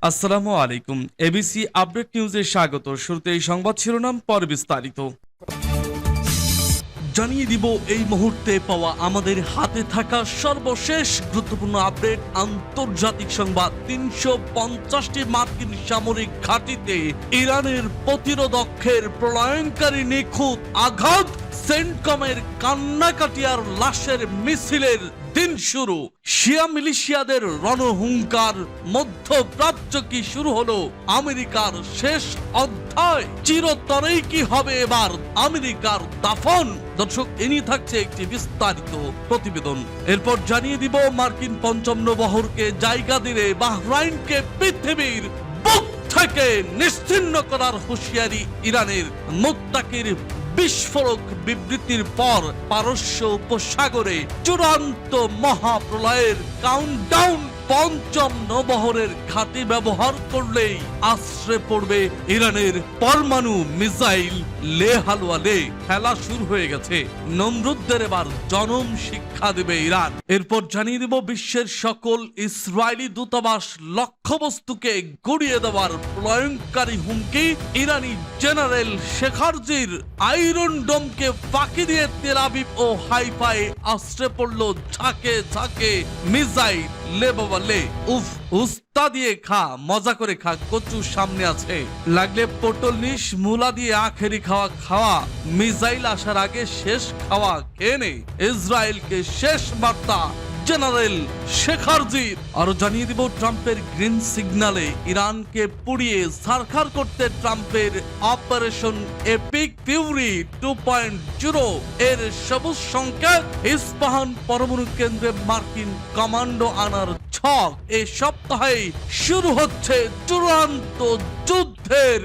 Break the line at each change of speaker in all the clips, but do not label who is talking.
আসসালামু আলাইকুম। ABC update নিউজে স্বাগত। শুরুতেই সংবাদ শিরোনাম, পরে বিস্তারিত। জানিয়ে দিব এই মুহূর্তে পাওয়া আমাদের হাতে থাকা সর্বশেষ গুরুত্বপূর্ণ আপডেট। আন্তর্জাতিক সংবাদ। ৩৫০টি মার্কিন সামরিক ঘাঁটিতে ইরানের প্রতিরোধকের প্রলয়ঙ্কারী নিখুঁত আঘাত। সেন্টকমের কান্নাকাটি আর লাশের মিছিলের দিন শুরু। শিয়া মিলিশিয়াদের রণহুঙ্কার। মধ্যপ্রাচ্য কি শুরু হলো আমেরিকার শেষ অধ্যায়? চিরতরেই কি হবে এবার আমেরিকার দাফন? দর্শক, এনি থাকছে একটি বিস্তারিত প্রতিবেদন। এরপর জানিয়ে দিব মার্কিন পঞ্চম নৌবহরকে জায়গা দিলে বাহরাইনকে পৃথিবীর বুক থেকে নিশ্চিহ্ন করার হুঁশিয়ারি ইরানের। মুত্তাকির বিস্ফোরক বিবৃতির পর পারস্য উপসাগরে চূড়ান্ত মহাপ্রলয়ের কাউন্টডাউন। পঞ্চম নৌবহরের ঘাঁটি ব্যবহার করলেই আশ্রে পড়বে ইরানের পরমাণু মিসাইল। লে হালওয়ালে খেলা শুরু হয়ে গেছে। নমরুদদের এবার জনম শিক্ষা দেবে ইরান। এরপর জানিয়ে দেব বিশ্বের সকল ইসরায়েলি দূতাবাস লক্ষ্যবস্তুকে গুড়িয়ে দেওয়ার প্রলয়ঙ্কারী হুমকি। ইরানি জেনারেল শেখারজির আয়রন ডোমকে ফাঁকি দিয়ে তেল আবিব ও হাইফায় আশ্রে পড়ল ঝাঁকে ঝাঁকে মিসাইল। লে বাবা লে, উফ, উস্তা দিয়ে খা, মজা করে খা, কচু সামনে আছে। লাগলে পটল নিস, মূলা দিয়ে আখেরি খাওয়া। মিসাইল আসার আগে শেষ খাওয়া খেয়ে নে। ইসরায়েলকে শেষ বার্তা জেনারেল শেখারজির। আরো জানিয়ে দিব ট্রাম্পের গ্রিন সিগন্যালে ইরানকে পুড়িয়ে ছারখার করতে ট্রাম্পের অপারেশন এপিক ফিউরি 2.0 এর সবুজ সংকেত। ইস্পাহান পরমাণু কেন্দ্রে মার্কিন কমান্ডো আনার ছক। এই সপ্তাহে শুরু হচ্ছে চূড়ান্ত যুদ্ধের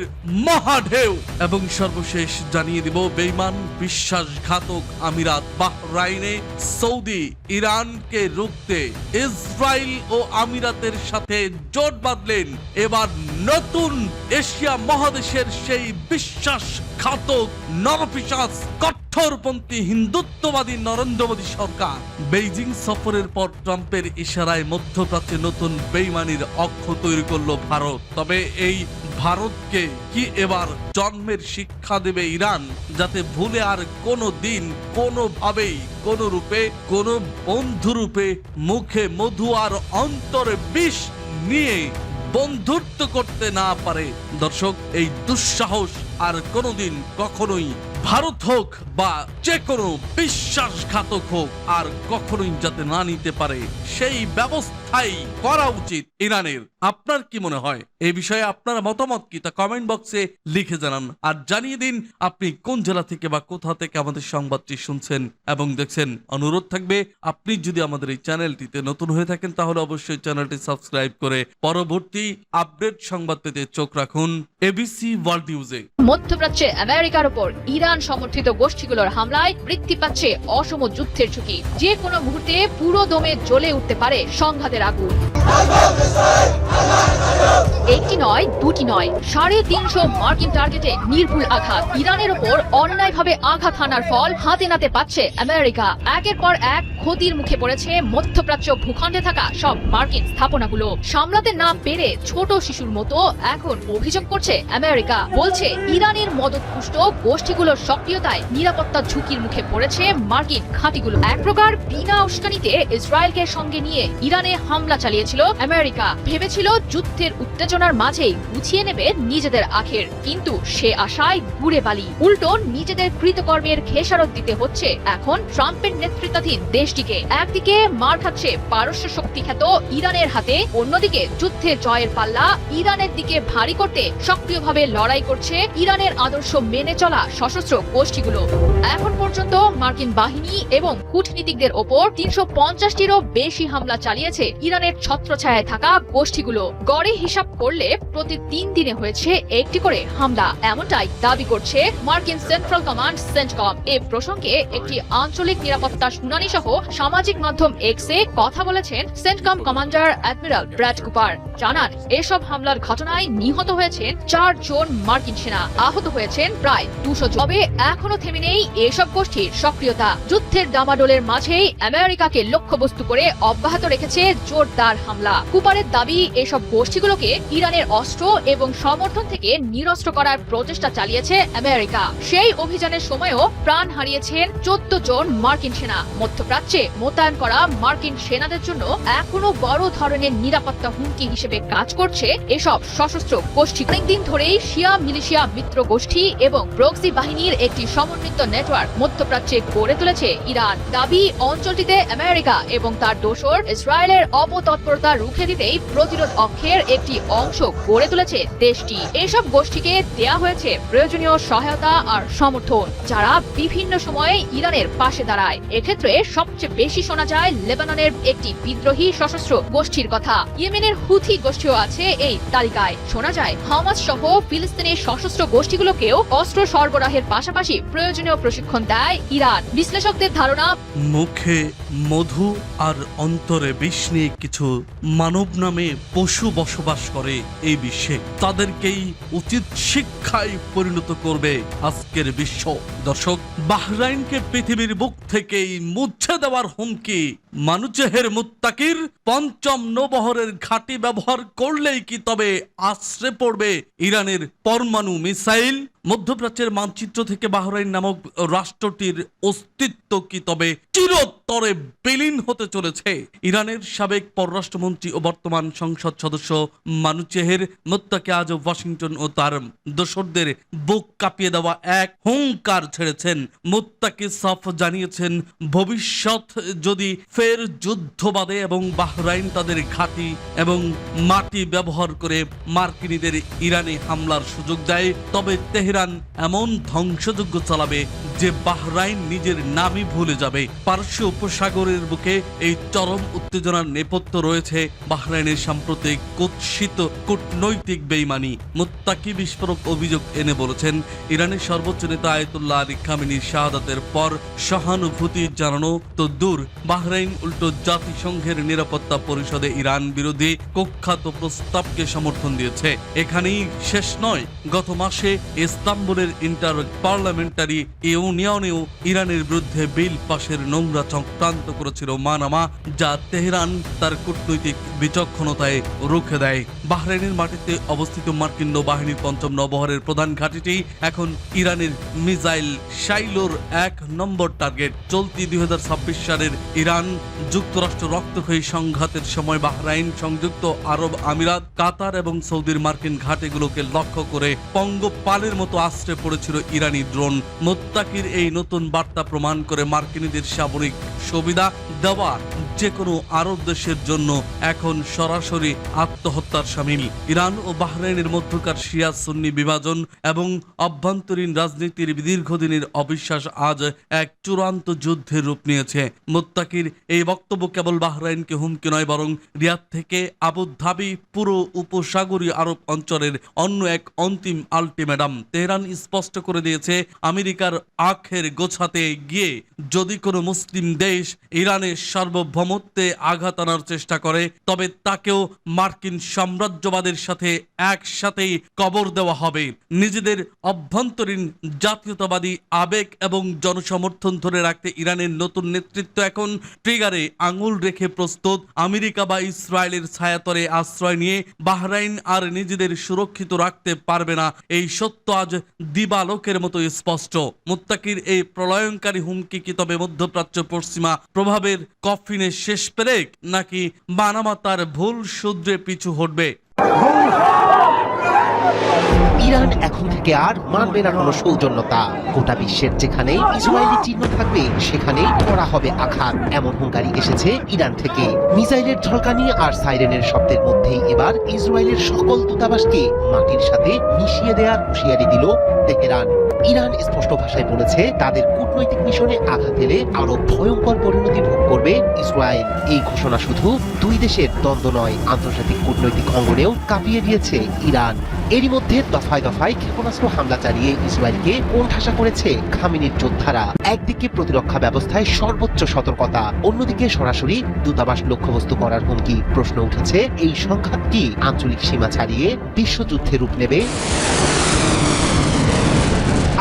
মহাঢেউ। এবং সর্বশেষ জানিয়ে দিব বেঈমান বিশ্বাসঘাতক আমিরাত বাহরাইনে সৌদি ইরানকে রুখতে ইসরায়েল ও আমিরাতের সাথে জোট বাঁধলেন। এবার নতুন এশিয়া মহাদেশের সেই বিশ্বাসঘাতক নরপিশাচ কঠোরপন্থী হিন্দুত্ববাদী নরেন্দ্র মোদী সরকার। বেইজিং সফরের পর ট্রাম্পের ইশারায় মধ্যপ্রাচ্যে নতুন বেইমানির অক্ষ তৈরি করলো ভারত। তবে এই ভারতকে কি এবার জন্মের শিক্ষা দেবে ইরান, যাতে ভুলে আর কোনো দিন কোনোভাবেই কোনো রূপে কোনো বন্ধুরূপে মুখে মধু আর অন্তরে বিষ নিয়ে বন্ধুত্ব করতে না পারে। দর্শক, এই দুঃসাহস আর কোনোদিন কখনোই ভারত হোক বা যে কোনো বিশ্বাসঘাতক হোক আর কখনোই যাতে না নিতে পারে, সেই ব্যবস্থাই করা উচিত ইরানের। আপনার কি মনে হয় এই বিষয়ে? আপনার মতামত কি তা কমেন্ট বক্সে লিখে জানান। আর জানিয়ে দিন আপনি কোন জেলা থেকে বা কোথা থেকে আমাদের সংবাদটি শুনছেন এবং দেখছেন। অনুরোধ থাকবে, আপনি যদি আমাদের এই চ্যানেলটিতে নতুন হয়ে থাকেন তাহলে অবশ্যই চ্যানেলটি সাবস্ক্রাইব করে পরবর্তী আপডেট সংবাদ পেতে চোখ রাখুন এবিসি ওয়ার্ল্ড নিউজে।
মধ্যপ্রাচ্যে আমেরিকার উপর ইরান সমর্থিত গোষ্ঠীগুলোর হামলায় বৃদ্ধি পাচ্ছে অসম যুদ্ধের ঝুঁকি। যে কোনো মুহূর্তে পুরো দমে জ্বলে উঠতে পারে সংঘাতের আগুন। একটি নয়, দুটি নয়, ৩৫০ মার্কিন টার্গেটে নির্ভুল আঘাত। ইরানের উপর অন্যায়ভাবে আঘাত হানার ফল হাতে নাতে পাচ্ছে আমেরিকা। একের পর এক ক্ষতির মুখে পড়েছে মধ্যপ্রাচ্য ভূখণ্ডে থাকা সব মার্কিন স্থাপনাগুলো। সামলাতে না পেরে ছোট শিশুর মতো এখন অভিযোগ করছে আমেরিকা। বলছে ইরানের মদতপুষ্ট গোষ্ঠীগুলোর সক্রিয়তায় নিরাপত্তা ঝুঁকির মুখে পড়েছে মার্কিন ঘাঁটিগুলো। এক প্রকার বিনা উস্কানিতে ইসরায়েলকে সঙ্গে নিয়ে ইরানে হামলা চালিয়েছিল আমেরিকা। ভেবেছিল যুদ্ধের উত্তেজনার মাঝেই গুছিয়ে নেবে নিজেদের আখের, কিন্তু সে আশায় গুড়ে বালি। উল্টো নিজেদের কৃতকর্মের খেসারত দিতে হচ্ছে এখন ট্রাম্পের নেতৃত্বাধীন দেশটিকে। একদিকে মার খাচ্ছে পারস্য শক্তি খ্যাত ইরানের হাতে, অন্যদিকে যুদ্ধের জয়ের পাল্লা ইরানের দিকে ভারী করতে সক্রিয়ভাবে লড়াই করছে ইরানের আদর্শ মেনে চলা সশস্ত্র গোষ্ঠীগুলো। এখন পর্যন্ত মার্কিন বাহিনী এবং কূটনীতিকদের ওপর ৩৫০টিরও বেশি হামলা চালিয়েছে ইরানের ছত্রছায়ায় থাকা গোষ্ঠীগুলো। গড়ে হিসাব করলে প্রতি ৩ দিনে হয়েছে একটি করে হামলা, এমনটাই দাবি করছে মার্কিন সেন্ট্রাল কমান্ড সেন্টকম। এ প্রসঙ্গে একটি আঞ্চলিক নিরাপত্তা শুনানি সহ সামাজিক মাধ্যম এক্সে কথা বলেছেন CENTCOM commander admiral Brad Cooper. জানান, এসব হামলার ঘটনায় নিহত হয়েছেন ৪ জন মার্কিন সেনা, আহত হয়েছেন প্রায় ২০০ জন। তবে এখনো থেমে নেই এসব গোষ্ঠীর সক্রিয়তা। যুদ্ধের ডামাডোল শোরগোলের মাঝেই আমেরিকাকে লক্ষ্যবস্তু করে অব্যাহত রেখেছে জোরদার হামলা। কুপারের দাবি, এসব গোষ্ঠীগুলোকে ইরানের অস্ত্র এবং সমর্থন থেকে নিরস্ত্র করার প্রচেষ্টা চালিয়েছে আমেরিকা। সেই অভিযানের সময়ও প্রাণ হারিয়েছেন 14 জন মার্কিন সেনা। মধ্যপ্রাচ্যে মোতায়েন করা মার্কিন সেনাদের জন্য এখনো বড় ধরনের নিরাপত্তা হুমকি হিসেবে কাজ করছে এসব সশস্ত্র গোষ্ঠী। অনেকদিন ধরেই শিয়া মিলিশিয়া মিত্র গোষ্ঠী এবং প্রক্সি বাহিনীর একটি সমন্বিত নেটওয়ার্ক মধ্যপ্রাচ্যে গড়ে তুলেছে ইরান। দাবি, অঞ্চলটিতে আমেরিকা এবং তার দোসর ইসরায়েলের অপতৎপরতা রুখে দিতেই প্রতিরোধ অক্ষের একটি অংশ গড়ে তুলেছে দেশটি। এসব গোষ্ঠীকে দেয়া হয়েছে প্রয়োজনীয় সহায়তা আর সমর্থন, যারা বিভিন্ন সময়ে ইরানের পাশে দাঁড়ায়। এক্ষেত্রে সবচেয়ে বেশি শোনা যায় লেবাননের একটি বিদ্রোহী সশস্ত্র গোষ্ঠীর কথা। ইয়েমেনের হুথি গোষ্ঠীও আছে এই তালিকায়। শোনা যায় হামাস সহ ফিলিস্তিনের সশস্ত্র গোষ্ঠীগুলোকেও অস্ত্র সরবরাহের পাশাপাশি প্রয়োজনীয় প্রশিক্ষণ দেয় ইরান। বিশ্লেষকদের ধারণা,
মুখে মধু আর অন্তরে বিষ নিয়ে কিছু মানব নামে পশু বসবাস করে এই বিশ্বে। তাদেরকেই উচিত শিক্ষায় পরিণত করবে আজকের বিশ্ব। দর্শক, বাহরাইনকে পৃথিবীর বুক থেকেই মুছে দেওয়ার হুমকি মানুচেহের মুত্তাকির পঞ্চম নৌবহরের ঘাঁটি ব্যবহার করলেই কি তবে আশ্রে পড়বে ইরানের পরমাণু মিসাইল? মধ্যপ্রাচ্যের মানচিত্র থেকে বাহরাইন নামক রাষ্ট্রটির অস্তিত্ব কি তবে চিরতরে বিলীন হতে চলেছে? ইরানের সাবেক পররাষ্ট্রমন্ত্রী ও বর্তমান সংসদ সদস্য মানুচেহের মুত্তাকি আজ ওয়াশিংটন ও তার দোসরদের বুক কাঁপিয়ে দেওয়া এক হুঙ্কার ছেড়েছেন। মুত্তাকি সাফ জানিয়েছেন, ভবিষ্যৎ যদি ফের যুদ্ধ বাঁধে এবং বাহরাইন তাদের ঘাঁটি এবং মাটি ব্যবহার করে মার্কিনীদের ইরানে হামলার সুযোগ দেয়, তবে তেহরান এমন ধ্বংসযজ্ঞ চালাবে যে বাহরাইন নিজের নামই ভুলে যাবে। পারস্য উপসাগরের বুকে এই চরম উত্তেজনার নেপথ্য রয়েছে বাহরাইনের সাম্প্রতিক কুৎসিত কূটনৈতিক বেইমানি। মুত্তাকি বিস্ফোরক অভিযোগ এনে বলেছেন, ইরানের সর্বোচ্চ নেতা আয়াতুল্লাহ আলী খামেনির শাহাদাতের পর সহানুভূতি জানানো তো দূর, বাহরাইন উল্টো জাতিসংঘের নিরাপত্তা পরিষদে ইরান বিরোধী কুখ্যাত প্রস্তাবকে সমর্থন দিয়েছে। এখানেই শেষ নয়, গত মাসে ইস্তাম্বুলের ইন্টার পার্লামেন্টারি ইউনিয়নেও ইরানের বিরুদ্ধে বিল পাশের নোংরা চক্রান্ত করেছিল মানামা, যা তেহরান তার কূটনৈতিক বিচক্ষণতায় রুখে দেয়। বাহরাইনের মাটিতে অবস্থিত মার্কিন নৌবাহিনীর পঞ্চম নৌবহরের প্রধান ঘাঁটিটি এখন ইরানের মিসাইল শাইলোর 1 নম্বর টার্গেট। চলতি 2026 সালের ইরান যুক্তরাষ্ট্র রক্তক্ষয়ী সংঘাতের সময় বাহরাইন, সংযুক্ত আরব আমিরাত, কাতার এবং সৌদির মার্কিন ঘাঁটিগুলোকে লক্ষ্য করে পঙ্গপালের মতো আশ্রে পড়েছিল ইরানি ড্রোন। মুত্তাকির এই নতুন বার্তা প্রমাণ করে মার্কিনীদের সামরিক সুবিধা দেওয়া যে কোনো আরব দেশের জন্য এখন সরাসরি আত্মহত্যার শামিল। ইরান ও বাহরাইনের মধ্যকার শিয়া সুন্নি বিভাজন এবং অভ্যন্তরীণ রাজনীতির দীর্ঘদিনের অবিশ্বাস আজ এক চূড়ান্ত যুদ্ধের রূপ নিয়েছে। মুত্তাকির এই বক্তব্য কেবল বাহরাইনকে হুমকি নয়, বরং রিয়াদ থেকে আবুধাবি পুরো উপসাগরীয় আরব অঞ্চলের অন্য এক অন্তিম আলটিমেটাম। তেহরান স্পষ্ট করে দিয়েছে, আমেরিকার আখের গোছাতে গিয়ে যদি কোনো মুসলিম দেশ ইরানের সার্বভৌমত্বে আঘাত আনার চেষ্টা করে, তবে তাকেও মার্কিন সাম্রাজ্যবাদের সাথে একসাথেই কবর দেওয়া হবে। নিজেদের অভ্যন্তরীণ জাতীয়তাবাদী আবেগ এবং জনসমর্থন ধরে রাখতে ইরানের নতুন নেতৃত্ব এখন ট্রিগারে আঙুল রেখে প্রস্তুত। আমেরিকা বা ইসরায়েলের ছায়াতলে আশ্রয় নিয়ে বাহরাইন আর নিজেদের সুরক্ষিত রাখতে পারবে না, এই সত্য আজ দিবালোকের মতো স্পষ্ট। মুত্তাকির এই প্রলয়ঙ্কারী হুমকি কি তবে মধ্যপ্রাচ্য পশ্চিমা প্রভাবের কফিনের শেষ পেরেক, নাকি বানামা তার ভুল শুধরে পিছু হটবে?
ইরান এখন থেকে আর মানবে না কোনো সৌজন্যতা। গোটা বিশ্বের যেখানে ইসরায়েলি চিহ্ন থাকবে সেখানেই করা হবে আঘাত, এমন হুঙ্কারি এসেছে ইরান থেকে। মিসাইলের ঝলকানি আর সাইরেনের শব্দের মধ্যেই এবার ইসরায়েলের সকল দূতাবাসকে মাটির সাথে মিশিয়ে দেওয়ার হুঁশিয়ারি দিল তেহরান। ইরান স্পষ্ট ভাষায় বলেছে, তাদের কূটনৈতিক মিশনে আঘাত এলে আরো ভয়ঙ্কর পরিণতি ভোগ করবে ইসরায়েল। এই ঘোষণা শুধু দুই দেশের দ্বন্দ্ব নয়, আন্তর্জাতিক কূটনৈতিক অঙ্গনেও কাঁপিয়ে দিয়েছে ইরান। এরই মধ্যে দফায় দফায় ক্ষেপণাস্ত্র হামলা চালিয়ে ইসরায়েলকে কোণঠাসা করেছে খামেনির যোদ্ধারা। একদিকে প্রতিরক্ষা ব্যবস্থায় সর্বোচ্চ সতর্কতা, অন্যদিকে সরাসরি দূতাবাস লক্ষ্যবস্তু করার হুমকি। প্রশ্ন উঠেছে, এই সংঘাত কি আঞ্চলিক সীমা ছাড়িয়ে বিশ্বযুদ্ধে রূপ নেবে?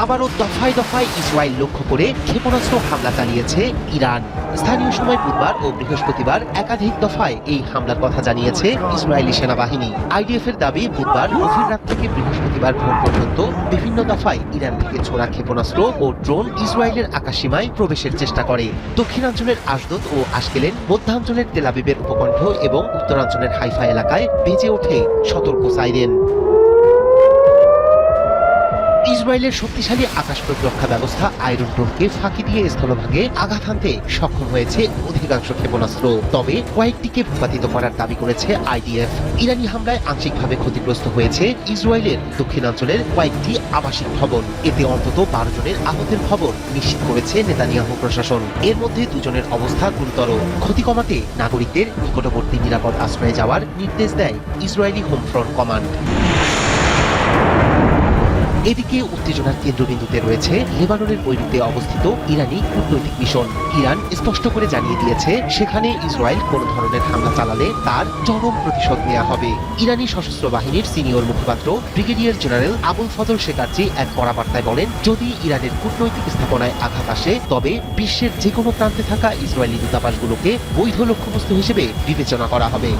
আবারও দফায় দফায় ইসরায়েল লক্ষ্য করে ক্ষেপণাস্ত্র হামলা চালিয়েছে ইরান। স্থানীয় সময় বুধবার ও বৃহস্পতিবার একাধিক দফায় এই হামলার কথা জানিয়েছে ইসরায়েলি সেনাবাহিনী। আইডিএফ এর দাবি, বুধবার গভীর রাত থেকে বৃহস্পতিবার ভোর পর্যন্ত বিভিন্ন দফায় ইরান থেকে ছোড়া ক্ষেপণাস্ত্র ও ড্রোন ইসরায়েলের আকাশসীমায় প্রবেশের চেষ্টা করে। দক্ষিণাঞ্চলের আশদোদ ও আশকেলেন, মধ্যাঞ্চলের তেল আবিবের উপকণ্ঠ এবং উত্তরাঞ্চলের হাইফা এলাকায় বেজে ওঠে সতর্ক সাইরেন। ইসরায়েলের শক্তিশালী আকাশ প্রতিরক্ষা ব্যবস্থা আয়রন ডোমকে ফাঁকি দিয়ে স্থলভাগে আঘাত হানতে সক্ষম হয়েছে অধিকাংশ ক্ষেপণাস্ত্র। তবে কয়েকটিকে ভূপাতিত করার দাবি করেছে আইডিএফ। ইরানি হামলায় আংশিকভাবে ক্ষতিগ্রস্ত হয়েছে ইসরায়েলের দক্ষিণাঞ্চলের কয়েকটি আবাসিক ভবন। এতে অন্তত 12 জনের আহতের খবর নিশ্চিত করেছে নেতানিয়াহু প্রশাসন। এর মধ্যে 2 জনের অবস্থা গুরুতর। ক্ষতি কমাতে নাগরিকদের নিকটবর্তী নিরাপদ আশ্রয়ে যাওয়ার নির্দেশ দেয় ইসরায়েলি হোম ফ্রন্ট কমান্ড। এদিকে উত্তেজনার কেন্দ্রবিন্দুতে রয়েছে লেবাননের বৈরুতে অবস্থিত ইরানি কূটনৈতিক মিশন। ইরান স্পষ্ট করে জানিয়ে দিয়েছে, সেখানে ইসরায়েল কোনো ধরনের হামলা চালালে তার চরম প্রতিশোধ নেওয়া হবে। ইরানি সশস্ত্র বাহিনীর সিনিয়র মুখপাত্র ব্রিগেডিয়ার জেনারেল আবুল ফজল শেকারজি এক কড়া বার্তায় বলেন, যদি ইরানের কূটনৈতিক স্থাপনায় আঘাত আসে তবে বিশ্বের যে কোনো প্রান্তে থাকা ইসরায়েলি দূতাবাসগুলোকে বৈধ লক্ষ্যবস্তু হিসেবে বিবেচনা করা হবে।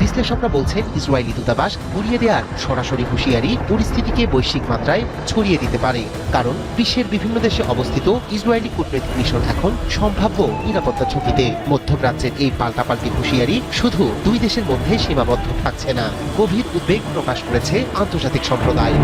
বিশ্লেষকরা বলছেন, ইসরায়েলি দূতাবাস উড়িয়ে দেওয়ার সরাসরি হুঁশিয়ারি পরিস্থিতিকে বৈশ্বিক মাত্রায় ছড়িয়ে দিতে পারে। কারণ বিশ্বের বিভিন্ন দেশে অবস্থিত ইসরায়েলি কূটনৈতিক মিশন এখন সম্ভাব্য নিরাপত্তা ঝুঁকিতে। মধ্যপ্রাচ্যের এই পাল্টাপাল্টি হুঁশিয়ারি শুধু 2 দেশের মধ্যে সীমাবদ্ধ থাকছে না, গভীর উদ্বেগ প্রকাশ করেছে আন্তর্জাতিক সম্প্রদায়।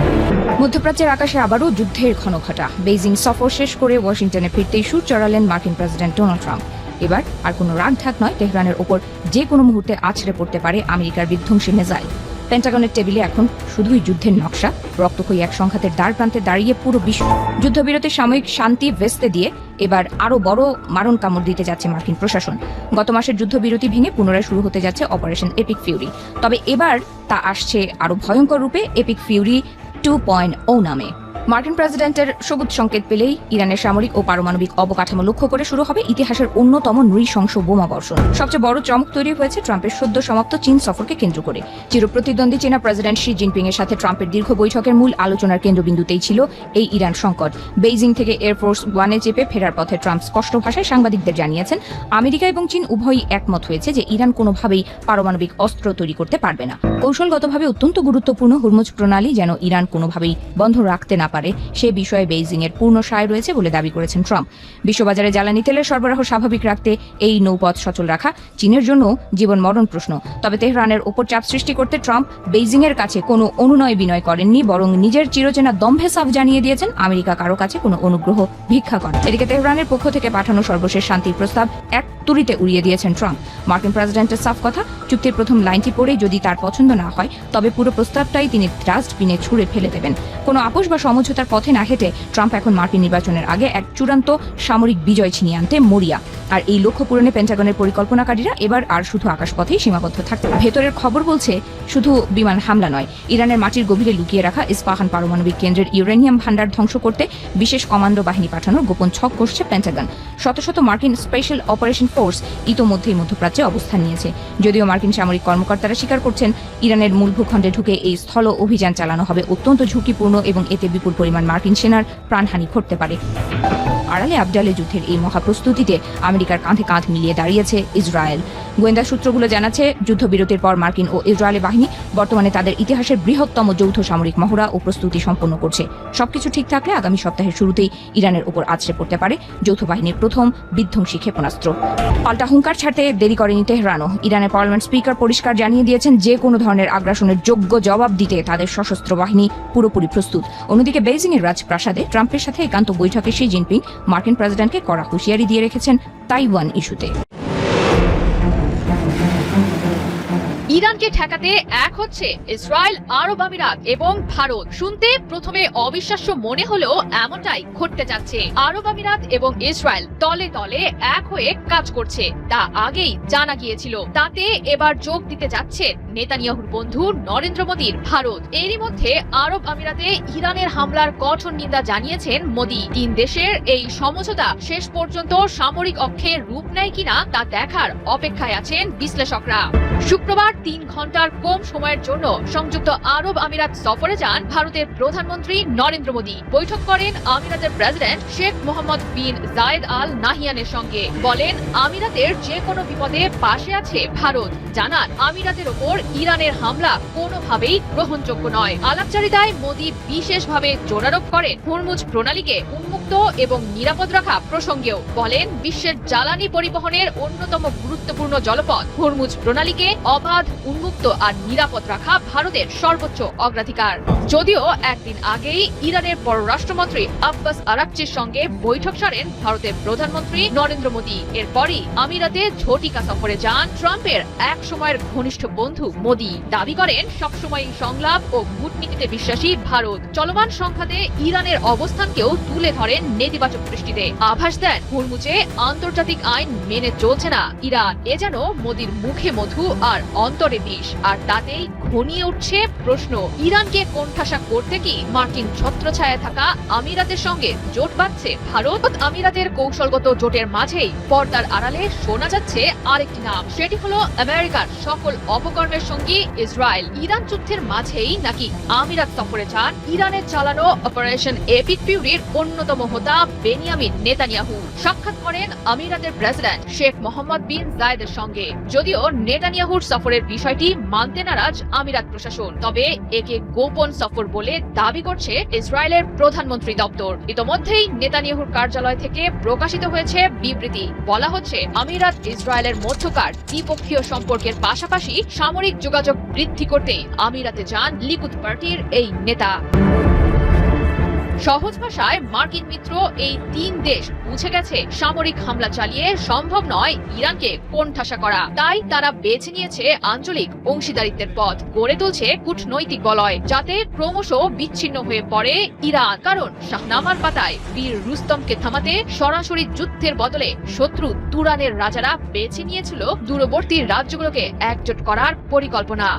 মধ্যপ্রাচ্যের আকাশে আবারও যুদ্ধের ঘনঘটা। বেইজিং সফর শেষ করে ওয়াশিংটনে ফিরতেই সুর চড়ালেন মার্কিন প্রেসিডেন্ট ডোনাল্ড ট্রাম্প। এবার আর কোনো রাগঢাক নয়, তেহরানের ওপর যে কোনো মুহূর্তে আছড়ে পড়তে পারে আমেরিকার বিধ্বংসী মিসাইল। পেন্টাগনের টেবিলে এখন শুধুই যুদ্ধের নকশা। রক্তক্ষয়ী এক সংঘাতের দ্বার প্রান্তে দাঁড়িয়ে পুরো বিশ্ব। যুদ্ধবিরতির সাময়িক শান্তি ভেস্তে দিয়ে এবার আরও বড় মারণ কামড় দিতে যাচ্ছে মার্কিন প্রশাসন। গত মাসের যুদ্ধবিরতি ভেঙে পুনরায় শুরু হতে যাচ্ছে অপারেশন এপিক ফিউরি। তবে এবার তা আসছে আরও ভয়ঙ্কর রূপে, এপিক ফিউরি 2.0 নামে। মার্কিন প্রেসিডেন্টের সবুজ সংকেত পেলেই ইরানের সামরিক ও পারমাণবিক অবকাঠামো লক্ষ্য করে শুরু হবে ইতিহাসের অন্যতম নৃশংস বোমা বর্ষণ। সবচেয়ে বড় চমক তৈরি হয়েছে ট্রাম্পের সদ্য সমাপ্ত চীন সফরকে কেন্দ্র করে। চিরপ্রতিদ্বন্দ্বী চীনা প্রেসিডেন্ট শি জিনপিং এর সাথে ট্রাম্পের দীর্ঘ বৈঠকের মূল আলোচনার কেন্দ্রবিন্দুতেই ছিল এই ইরান সংকট। বেইজিং থেকে এয়ারফোর্স 1-এ চেপে ফেরার পথে ট্রাম্প স্পষ্ট ভাষায় সাংবাদিকদের জানিয়েছেন, আমেরিকা এবং চীন উভয়ই একমত হয়েছে যে ইরান কোনোভাবেই পারমাণবিক অস্ত্র তৈরি করতে পারবে না। কৌশলগতভাবে অত্যন্ত গুরুত্বপূর্ণ হুরমুজ প্রণালী যেন ইরান কোনোভাবেই বন্ধ রাখতে না পারে, সে বিষয়ে বেইজিং এর পূর্ণ সায় রয়েছে বলে দাবি করেছেন ট্রাম্প। বিশ্ববাজারে জ্বালানি তেলের সরবরাহ স্বাভাবিক রাখতে এই নৌপথ সচল রাখা চীনের জন্য জীবন মরণ প্রশ্ন। তবে তেহরানের ওপর চাপ সৃষ্টি করতে ট্রাম্প বেইজিং এর কাছে কোনো অনুনয় বিনয় করেননি, বরং নিজের চিরচেনা দম্ভে সাফ জানিয়ে দিয়েছেন আমেরিকা কারো কাছে কোনো অনুগ্রহ ভিক্ষা করে। এদিকে তেহরানের পক্ষ থেকে পাঠানো সর্বশেষ শান্তির প্রস্তাব এক তুড়িতে উড়িয়ে দিয়েছেন ট্রাম্প। মার্কিন প্রেসিডেন্টের সাফ কথা, চুক্তির প্রথম লাইনটি পড়ে যদি তার পছন্দ না হয় তবে পুরো প্রস্তাবটাই তিনি ডাস্টবিনে ছুঁড়ে ফেলে দেবেন। কোনো আপোষ বা সমঝোতার পথে না হেঁটে ট্রাম্প এখন মার্কিন নির্বাচনের আগে এক চূড়ান্ত সামরিক বিজয় ছিনিয়ে আনতে মরিয়া। আর এই লক্ষ্য পূরণে পেন্টাগনের পরিকল্পনাকারীরা এবার আর শুধু আকাশপথেই সীমাবদ্ধ থাকতে। ভেতরের খবর বলছে, শুধু বিমান হামলা নয়, ইরানের মাটির গভীরে লুকিয়ে রাখা ইস্পাহান পারমাণবিক কেন্দ্রের ইউরেনিয়াম ভান্ডার ধ্বংস করতে বিশেষ কমান্ডো বাহিনী পাঠানোর গোপন ছক কষছে পেন্টাগন। শত শত মার্কিন স্পেশাল অপারেশন ফোর্স ইতোমধ্যেই মধ্যপ্রাচ্যে অবস্থান নিয়েছে। যদিও মার্কিন সামরিক কর্মকর্তারা স্বীকার করছেন, ইরানের মূল ভূখণ্ডে ঢুকে এই স্থল অভিযান চালানো হবে অত্যন্ত ঝুঁকিপূর্ণ এবং এতে বিপুল পরিমাণ মার্কিন সেনার প্রাণহানি ঘটতে পারে। আড়ালে আবডালে যুদ্ধের এই মহাপ্রস্তুতিতে আমেরিকার কাঁধে কাঁধ মিলিয়ে দাঁড়িয়েছে ইসরায়েল। গোয়েন্দা সূত্রগুলো জানাচ্ছে, যুদ্ধবিরতির পর মার্কিন ও ইসরায়েলি বাহিনী বর্তমানে তাদের ইতিহাসের বৃহত্তম যৌথ সামরিক মহড়া ও প্রস্তুতি সম্পন্ন করছে। সবকিছু ঠিক থাকলে আগামী সপ্তাহের শুরুতেই ইরানের উপর আছড়ে পড়তে পারে যৌথ বাহিনীর প্রথম বিধ্বংসী ক্ষেপণাস্ত্র। পাল্টা হুঙ্কার ছাড়তে দেরি করেনি তেহরানও। ইরানের পার্লামেন্ট স্পিকার পরিষ্কার জানিয়ে দিয়েছেন, যে কোনো ধরনের আগ্রাসনের যোগ্য জবাব দিতে তাদের সশস্ত্র বাহিনী পুরোপুরি প্রস্তুত। অন্যদিকে বেইজিং এর রাজপ্রাসাদে ট্রাম্পের সাথে একান্ত বৈঠকে শি জিনপিং মার্কিন প্রেসিডেন্টকে কড়া হুঁশিয়ারি দিয়ে রেখেছেন তাইওয়ান ইস্যুতে।
ইরানকে ঠেকাতে এক হচ্ছে ইসরায়েল, আরব আমিরাত এবং ভারত। শুনতে প্রথমে অবিশ্বাস্য মনে হলেও এমনটাই ঘটতে যাচ্ছে। আরব আমিরাত এবং ইসরায়েল তলে তলে এক হয়ে কাজ করছে, তা আগেই জানা গিয়েছিল। তাতে এবার যোগ দিতে যাচ্ছে নেতানিয়াহুর বন্ধু নরেন্দ্র মোদীর ভারত। এরই মধ্যে আরব আমিরাতে ইরানের হামলার কঠোর নিন্দা জানিয়েছেন মোদী। তিন দেশের এই সমঝোতা শেষ পর্যন্ত সামরিক অক্ষে রূপ নেয় কিনা তা দেখার অপেক্ষায় আছেন বিশ্লেষকরা। শুক্রবার 3 ঘন্টার কম সময়ের জন্য সংযুক্ত আরব আমিরাত সফরে যান ভারতের প্রধানমন্ত্রী নরেন্দ্র মোদী। বৈঠক করেন আমিরাতের প্রেসিডেন্ট শেখ মোহাম্মদ বিন জায়েদ আল নাহিয়ানের সঙ্গে। বলেন আমিরাতের যে কোনো বিপদে পাশে আছে ভারত। জানান আমিরাতের ওপর ইরানের হামলা কোনোভাবেই গ্রহণযোগ্য নয়। আলাপচারিতায় মোদী বিশেষভাবে জোরারোপ করেন হুরমুজ প্রণালীকে উন্মুক্ত এবং নিরাপদ রাখা প্রসঙ্গেও। বলেন বিশ্বের জ্বালানি পরিবহনের অন্যতম গুরুত্বপূর্ণ জলপথ হুরমুজ প্রণালীকে অবাধ, উন্মুক্ত আর নিরাপদ রাখা ভারতের সর্বোচ্চ অগ্রাধিকার। যদিও একদিন আগেই ইরানের পররাষ্ট্রমন্ত্রী আব্বাস আরাকচির সঙ্গে বৈঠক সারেন ভারতের প্রধানমন্ত্রী নরেন্দ্র মোদী। এরপরই আমিরাতে ঝটিকা সফরে যান ট্রাম্পের এক সময়ের ঘনিষ্ঠ বন্ধু মোদী। দাবি করেন সবসময় সংলাপ ও কূটনীতিতে বিশ্বাসী ভারত। চলমান সংঘাতে ইরানের অবস্থানকেও তুলে ধরেন নেতিবাচক দৃষ্টিতে। আভাস দেন হুরমুজে আন্তর্জাতিক আইন মেনে চলছে না ইরান। এ যেন মোদীর মুখে মধু আর অন্তরে বিষ। আর তাতেই ঘনিয়ে উঠছে প্রশ্ন, ইরানকে কোণঠাসা করতে কি মার্কিন ছত্রছায়ায় থাকা আমিরাতের সঙ্গে জোট বাঁধছে ভারত? আমিরাতের কৌশলগত জোটের মাঝেই পর্দার আড়ালে শোনা যাচ্ছে আরেকটি নাম। সেটি হলো আমেরিকার সকল অপকর্মের সঙ্গী ইসরায়েল। ইরান যুদ্ধের মাঝেই নাকি আমিরাত সফরে যান ইরানের চালানো অপারেশন এপিক ফিউরির অন্যতম হোতা বেনিয়ামিন নেতানিয়াহু। সাক্ষাৎ করেন আমিরাতের প্রেসিডেন্ট শেখ মোহাম্মদ বিন জায়েদের সঙ্গে। যদিও নেতানিয়াহুর সফরের বিষয়টি মানতে নারাজ আমিরাত প্রশাসন, তবে একে গোপন সফর বলে দাবি করছে ইসরায়েলের প্রধানমন্ত্রী দপ্তর। ইতোমধ্যেই নেতানিয়াহুর কার্যালয় থেকে প্রকাশিত হয়েছে বিবৃতি। বলা হচ্ছে আমিরাত ইসরায়েলের মধ্যকার দ্বিপক্ষীয় সম্পর্কের পাশাপাশি সামরিক যোগাযোগ বৃদ্ধি করতেই আমিরাতে যান লিকুদ পার্টির এই নেতা। সহজ ভাষায় মার্কিন মিত্র এই 3 দেশ বুঝে গেছে সামরিক হামলা চালিয়ে সম্ভব নয় ইরানকে কোণঠাসা করা। তাই তারা বেছে নিয়েছে আঞ্চলিক অংশীদারিত্বের পথ, গড়ে তুলছে কূটনৈতিক বলয়, যাতে ক্রমশ বিচ্ছিন্ন হয়ে পড়ে ইরান। কারণ শাহনামার পাতায় বীর রুস্তমকে থামাতে সরাসরি যুদ্ধের বদলে শত্রু তুরানের রাজারা বেছে নিয়েছিল দূরবর্তী রাজ্যগুলোকে একজোট করার পরিকল্পনা।